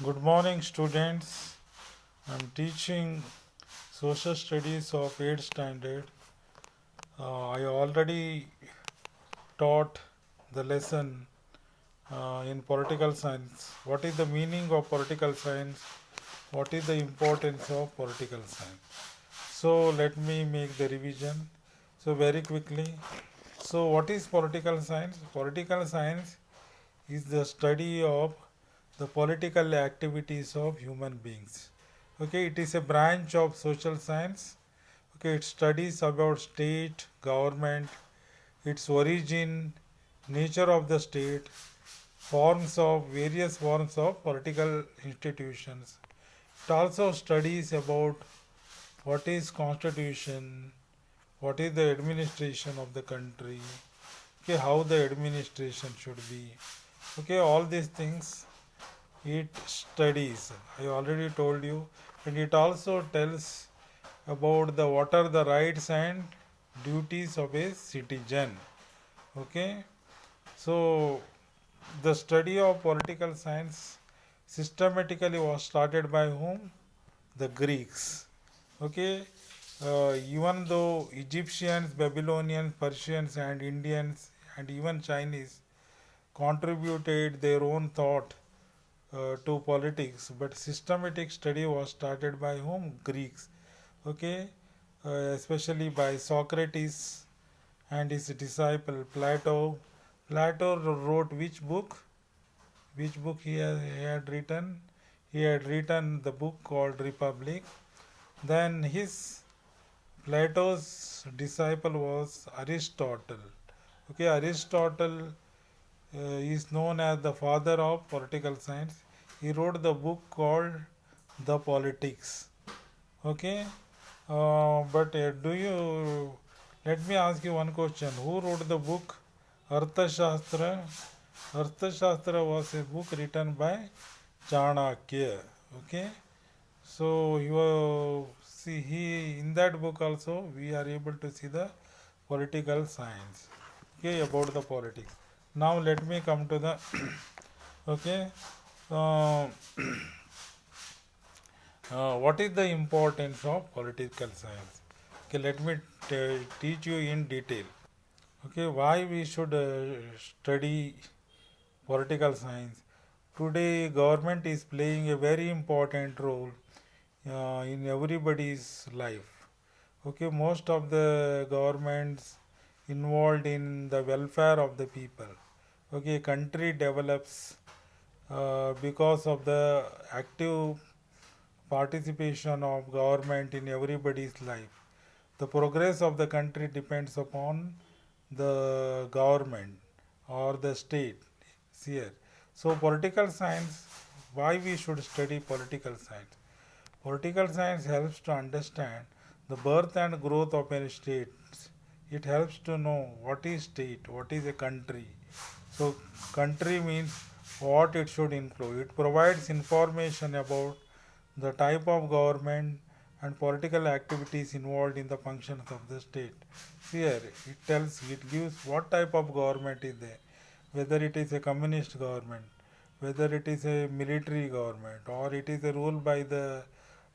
Good morning, students. I'm teaching social studies of 8th standard. I already taught the lesson in political science. What is the meaning of political science? What is the importance of political science? So, let me make the revision. So, very quickly. So, what is political science? Political science is the study of the political activities of human beings. Okay, it is a branch of social science. Okay, it studies about state, government, its origin, nature of the state, various forms of political institutions. It also studies about what is constitution, what is the administration of the country, okay, how the administration should be. Okay, all these things it studies. I already told you, and it also tells about the what are the rights and duties of a citizen. Okay, so the study of political science systematically was started by whom? The Greeks. Okay, even though Egyptians, Babylonians, Persians, and Indians, and even Chinese contributed their own thought to politics, but systematic study was started by whom? Greeks. Okay, especially by Socrates and his disciple Plato. Plato wrote which book? Which book he had written? He had written the book called Republic. Then his Plato's disciple was Aristotle. Okay, Aristotle is known as the father of political science. He wrote the book called The Politics. Okay, but do you let me ask you one question? Who wrote the book Arthashastra? Arthashastra was a book written by Chanakya. Okay, so you see he in that book also we are able to see the political science. Okay, about the politics. Now let me come to the okay. Uh, what is the importance of political science? Okay, let me teach you in detail. Okay, why we should study political science? Today, government is playing a very important role in everybody's life. Okay, most of the governments involved in the welfare of the people. Okay, country develops because of the active participation of government in everybody's life. The progress of the country depends upon the government or the state here. So political science, why we should study political science? Political science helps to understand the birth and growth of a state. It helps to know what is state, what is a country. So country means what it should include. It provides information about the type of government and political activities involved in the functions of the state. Here it gives what type of government is there, whether it is a communist government, whether it is a military government, or it is a rule by the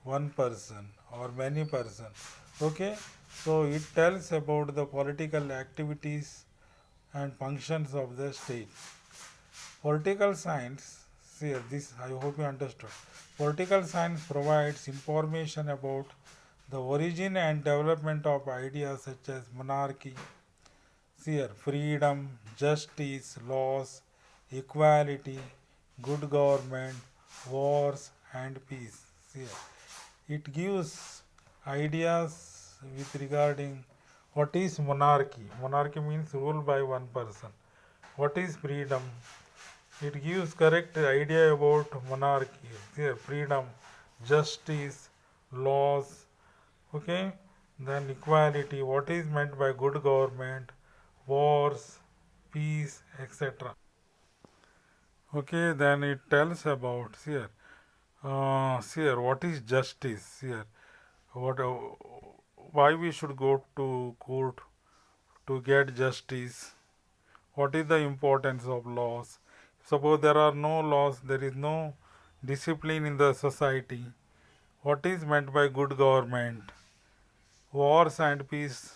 one person or many persons. Okay, so it tells about the political activities and functions of the state. Political science, see this I hope you understood. Political science provides information about the origin and development of ideas such as monarchy, see here, freedom, justice, laws, equality, good government, wars, and peace. See here. It gives ideas with regarding what is monarchy. Monarchy means rule by one person. What is freedom? It gives correct idea about monarchy, here, freedom, justice, laws, okay. Then equality, what is meant by good government, wars, peace, etc. Okay, then it tells about here, what is justice here? What why we should go to court to get justice? What is the importance of laws? Suppose there are no laws, there is no discipline in the society, what is meant by good government, wars and peace,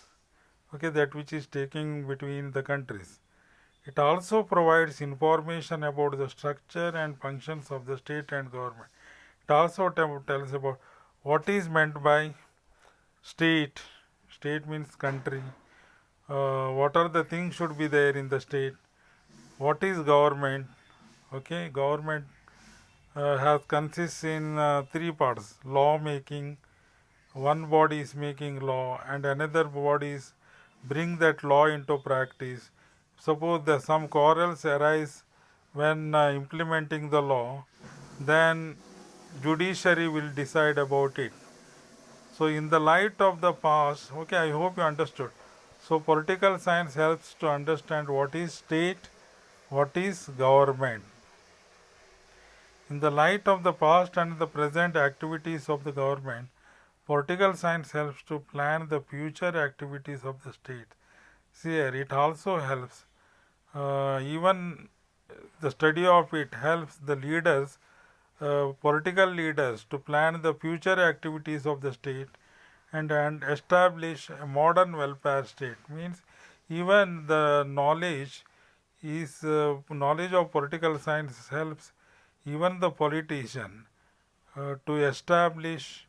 okay, that which is taking between the countries. It also provides information about the structure and functions of the state and government. It also tells about what is meant by state. State means country. What are the things should be there in the state? What is government? Okay, government has consists in three parts: law making. One body is making law, and another body is bring that law into practice. Suppose that some quarrels arise when implementing the law, then judiciary will decide about it. So in the light of the past, okay, I hope you understood. So political science helps to understand what is state, what is government. In the light of the past and the present activities of the government, political science helps to plan the future activities of the state. See here, it also helps, even the study of it helps the leaders, political leaders, to plan the future activities of the state and establish a modern welfare state. Means even the knowledge is knowledge of political science helps even the politician to establish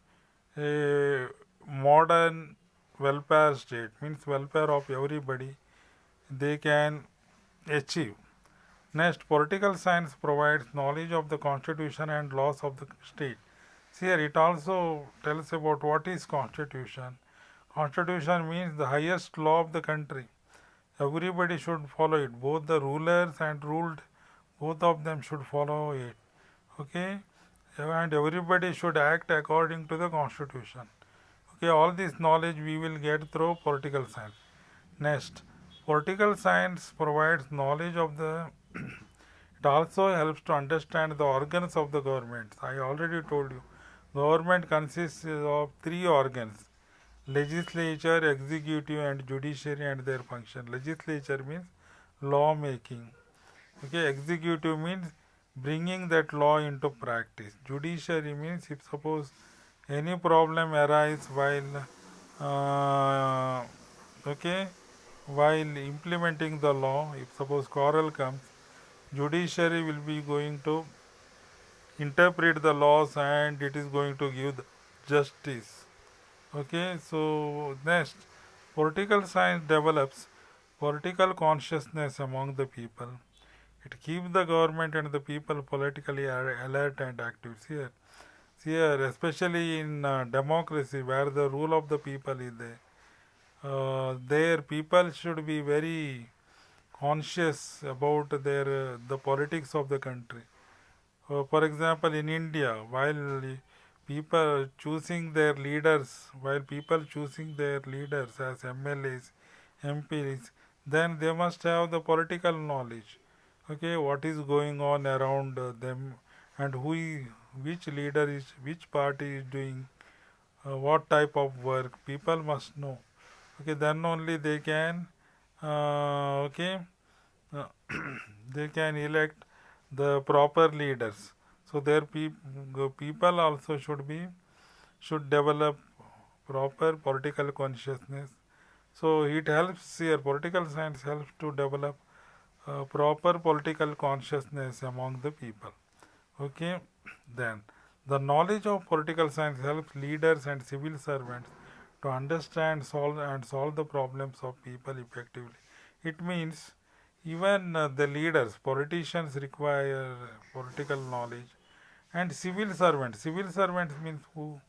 a modern welfare state, means welfare of everybody they can achieve. Next, political science provides knowledge of the constitution and laws of the state. See here, it also tells about what is constitution. Constitution means the highest law of the country. Everybody should follow it. Both the rulers and ruled, both of them should follow it. Okay, and everybody should act according to the constitution. Okay, all this knowledge we will get through political science. Next, political science provides knowledge of the it also helps to understand the organs of the government. I already told you, government consists of three organs: legislature, executive and judiciary and their function. Legislature means law making. Okay, executive means bringing that law into practice. Judiciary means if suppose any problem arise while okay, while implementing the law, if suppose quarrel comes, judiciary will be going to interpret the laws and it is going to give the justice. Okay, so next, political science develops political consciousness among the people. It keeps the government and the people politically alert and active. Here, especially in democracy, where the rule of the people is there, their people should be very conscious about their the politics of the country. For example, in India, while people choosing their leaders, as MLAs, MPs, then they must have the political knowledge. Okay, what is going on around them, and which leader is, which party is doing what type of work. People must know. Okay, then only they can okay they can elect the proper leaders. So their people also should develop proper political consciousness. So it helps here. Political science helps to develop proper political consciousness among the people. Okay, then the knowledge of political science helps leaders and civil servants to understand, solve the problems of people effectively. It means even the leaders, politicians require political knowledge, and civil servants. Civil servants means who?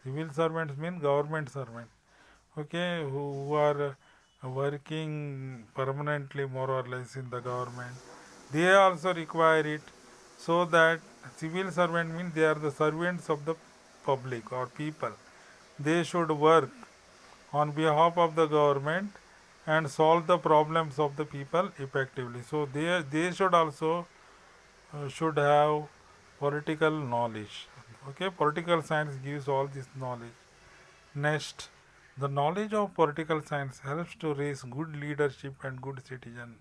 Civil servants mean government servants. Okay, who are working permanently more or less in the government. They also require it, so that civil servant means they are the servants of the public or people. They should work on behalf of the government and solve the problems of the people effectively. So they should also should have political knowledge. Okay, political science gives all this knowledge. Next, the knowledge of political science helps to raise good leadership and good citizen.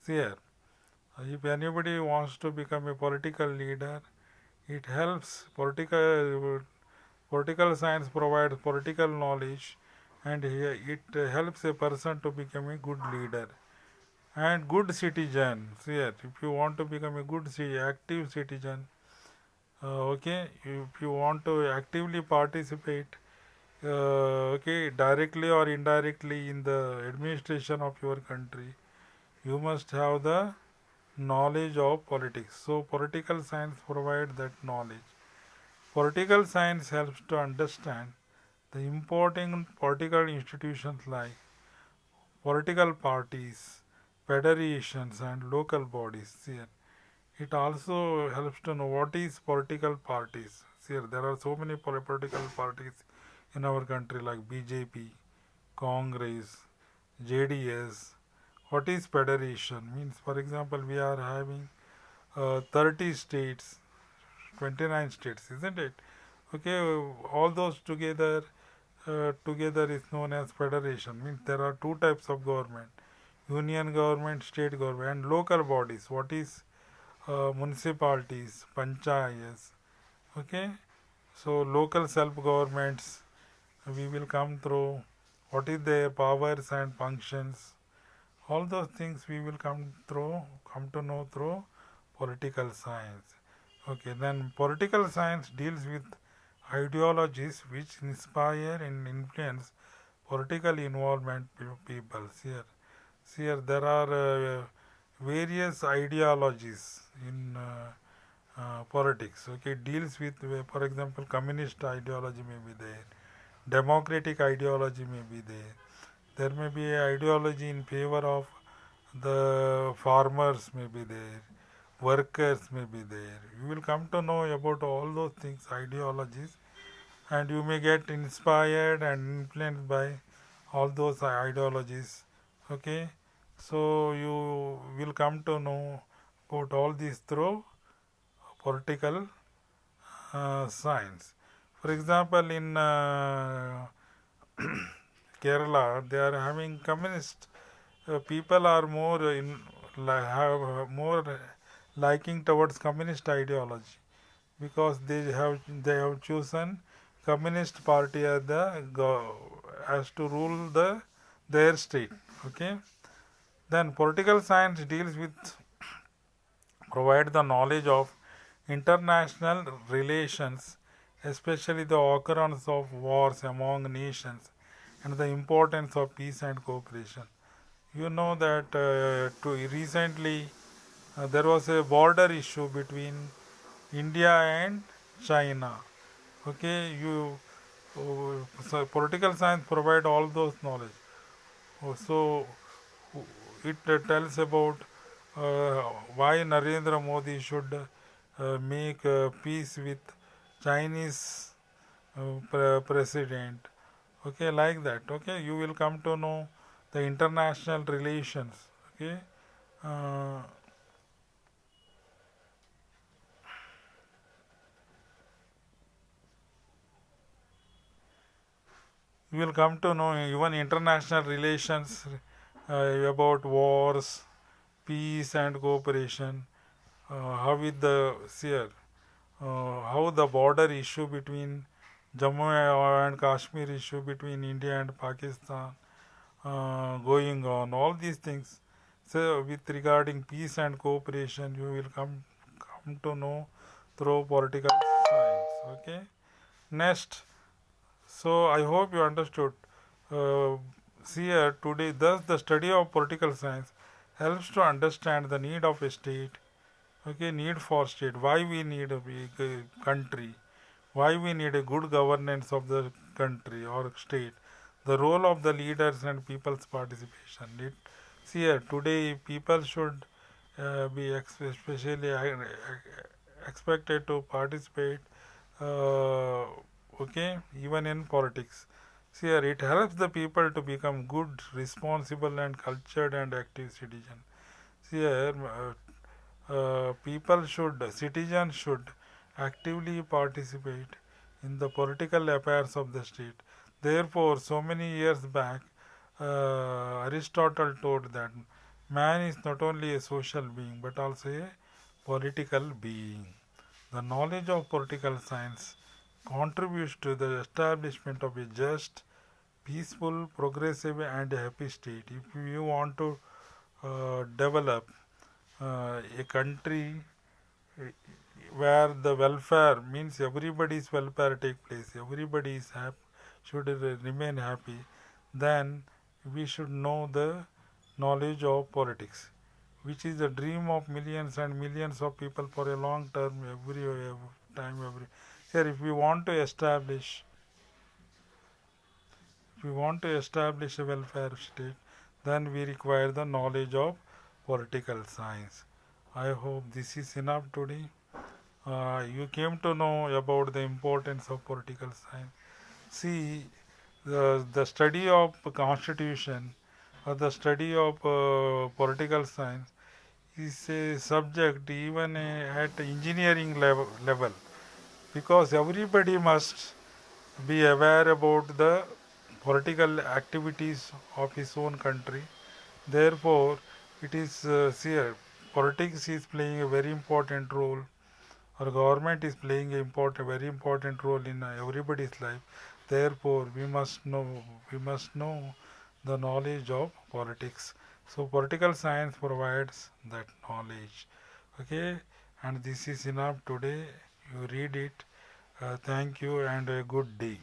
See here, if anybody wants to become a political leader, It helps political science provides political knowledge, and it helps a person to become a good leader and good citizen. Here, if you want to become a good active citizen, okay, if you want to actively participate, okay, directly or indirectly in the administration of your country, you must have the knowledge of politics. So political science provides that knowledge. Political science helps to understand the important political institutions like political parties, federations, and local bodies. Here, it also helps to know what is political parties. Here, there are so many political parties in our country like BJP, Congress, JDS. What is federation? Means, for example, we are having 30 states, 29 states, isn't it? Okay, all those together is known as federation. Means there are two types of government: union government, state government, and local bodies. What is municipalities, panchayats? Okay, so local self governments we will come through. What is their powers and functions? All those things we will come to know through political science. Okay, then political science deals with ideologies which inspire and influence political involvement people. Here there are various ideologies in politics. Okay, deals with, for example, communist ideology may be there, democratic ideology may be there. There may be a ideology in favor of the farmers may be there, workers may be there. You will come to know about all those things, ideologies, and you may get inspired and influenced by all those ideologies. Okay, so you will come to know about all these through political science. For example, in Kerala, they are having communist. People are more have more liking towards communist ideology because they have chosen communist party as as to rule their state. Okay. Then political science deals with provide the knowledge of international relations, especially the occurrence of wars among nations and the importance of peace and cooperation. You know that recently there was a border issue between India and China. Okay, so political science provide all those knowledge. So it tells about why Narendra Modi should make peace with Chinese president. Okay, like that. Okay, you will come to know the international relations. Okay. Uh, you will come to know even international relations about wars, peace and cooperation. How with the here, how the border issue between Jammu and Kashmir issue between India and Pakistan going on. All these things. So with regarding peace and cooperation, you will come to know through political science. Okay. Next, so I hope you understood. Uh, See here today, thus the study of political science helps to understand the need of a state. Okay, need for state. Why we need a big country? Why we need a good governance of the country or state? The role of the leaders and people's participation. See here today, people should be especially expected to participate. Uh, okay, even in politics. See here, it helps the people to become good, responsible, and cultured and active citizens. See here, citizens should actively participate in the political affairs of the state. Therefore, so many years back, Aristotle told that man is not only a social being but also a political being. The knowledge of political science contributes to the establishment of a just, peaceful, progressive, and happy state. If you want to develop a country where the welfare means everybody's welfare take place, everybody is happy, should remain happy, then we should know the knowledge of politics, which is the dream of millions and millions of people for a long term, every time, every here. If we want to establish a welfare state, then we require the knowledge of political science. I hope this is enough today. You came to know about the importance of political science. See, the study of constitution or the study of political science is a subject even at engineering level, because everybody must be aware about the political activities of his own country. Therefore, it is politics is playing a very important role, or government is playing a very important role in everybody's life. Therefore, we must know the knowledge of politics. So, political science provides that knowledge. Okay, and this is enough today. You read it. Thank you and a good day.